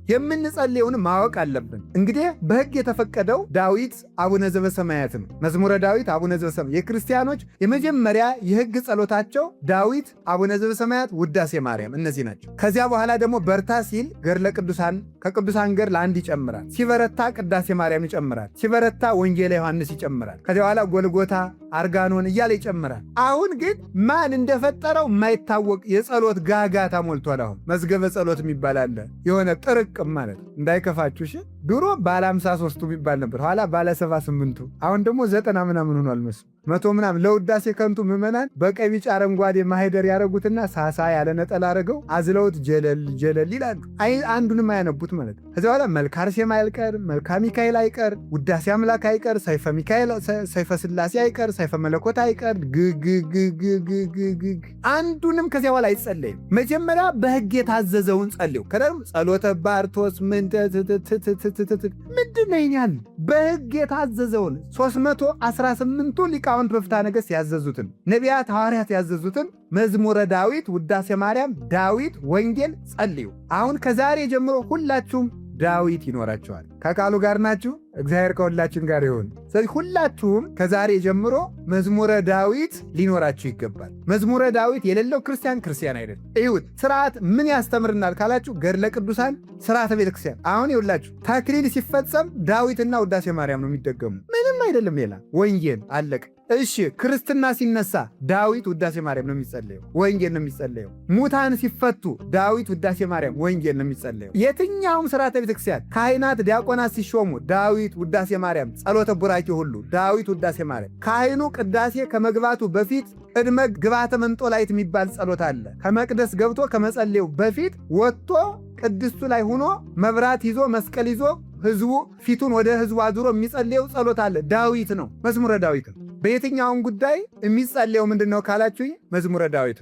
የምንጸልየውን ማወቅ አለብን። እንግዲህ በሕግ የተፈቀደው ዳዊት አቡነ ዘበሰማያት ነው። መዝሙረ ዳዊት አቡነ ዘበሰማያት የክርስቲያኖች የመጀመሪያ የሕግ ጸሎታቸው ዳዊት አቡነ ዘበሰማያት ውዳሴ ማርያም እነዚህ ናቸው። ከዚያ በኋላ ደግሞ በርታ ሲል ገድለ ቅዱሳን ከቅዱሳን ገድል አንድ ይጨምራል። ሲበረታ ቅዳሴ ማርያም ይጨምራል። ሲበረታ ወንጌለ ዮሐንስ ይጨምራል። ከዚያ በኋላ ጎልጎታ አርጋኖን እያለ ይጨምራል። አሁን ግን ማን እንደፈጠረው የማይታወቅ የጸሎት ጋጋታ ሞልቷል። አሁን መዝገበ ጸሎት የሚባል አለ። የሆነ ጥርቅም ማለት እንዳይከፋችሁ እሺ። ድሮ ባለ 53ቱ የሚባል ነበር፣ ኋላ ባለ 78ቱ፣ አሁን ደግሞ 90 ምናምን ሆኗል። መቶ ምናምን ለውዳሴ ከንቱ ምዕመናን በቀይ ቢጫ አረንጓዴ ማህደር ያረጉትና ሳሳ ያለ ነጠላ አረገው አዝለውት ጀለል ጀለል ይላሉ። አንዱንም አያነቡት ማለት ነው። ከዚያ በኋላ መልካ አርሴማ አይቀር፣ መልካ ሚካኤል አይቀር፣ ውዳሴ አምላክ አይቀር፣ ሰይፈ ሚካኤል፣ ሰይፈ ስላሴ አይቀር፣ ሰይፈ መለኮት አይቀር፣ ግግግግግግግ አንዱንም ከዚያ በኋላ አይጸለይም። መጀመሪያ በሕግ የታዘዘውን ጸልዩ። ከደም ጸሎተ ባርቶስ ምንድን ነው ይኛል? በሕግ የታዘዘውን 318ቱ ሊቃውንት በፍትሐ ነገሥት ያዘዙትን፣ ነቢያት ሐዋርያት ያዘዙትን መዝሙረ ዳዊት፣ ውዳሴ ማርያም፣ ዳዊት፣ ወንጌል ጸልዩ። አሁን ከዛሬ ጀምሮ ሁላችሁም ዳዊት ይኖራችኋል። ከቃሉ ጋር ናችሁ። እግዚአብሔር ከሁላችን ጋር ይሁን። ስለዚህ ሁላችሁም ከዛሬ ጀምሮ መዝሙረ ዳዊት ሊኖራችሁ ይገባል። መዝሙረ ዳዊት የሌለው ክርስቲያን አይደለም። እዩት፣ ስርዓት ምን ያስተምርናል ካላችሁ ገድለ ቅዱሳን፣ ስርዓተ ቤተክርስቲያን። አሁን ይውላችሁ ተክሊል ሲፈጸም ዳዊትና ውዳሴ ማርያም ነው የሚደገሙ፣ ምንም አይደለም ሌላ። ወንጌል አለቀ። እሺ ክርስትና ሲነሳ ዳዊት ውዳሴ ማርያም ነው የሚጸለየው፣ ወንጌል ነው የሚጸለየው። ሙታን ሲፈቱ ዳዊት ውዳሴ ማርያም፣ ወንጌል ነው የሚጸለየው። የትኛውም ስርዓተ ቤተክርስቲያን ካህናት ዲያቆናት ሲሾሙ ዳዊት ውዳሴ ማርያም፣ ጸሎተ ቡራኬ ሁሉ ዳዊት ውዳሴ ማርያም። ካህኑ ቅዳሴ ከመግባቱ በፊት ቅድመ ግባተ መንጦላይት የሚባል ጸሎት አለ። ከመቅደስ ገብቶ ከመጸለዩ በፊት ወጥቶ ቅድስቱ ላይ ሆኖ መብራት ይዞ መስቀል ይዞ ህዝቡ ፊቱን ወደ ህዝቡ አዙሮ የሚጸልየው ጸሎት አለ። ዳዊት ነው፣ መዝሙረ ዳዊት ነው። በየትኛውም ጉዳይ የሚጸልየው ምንድን ነው ካላችሁ መዝሙረ ዳዊት ነው።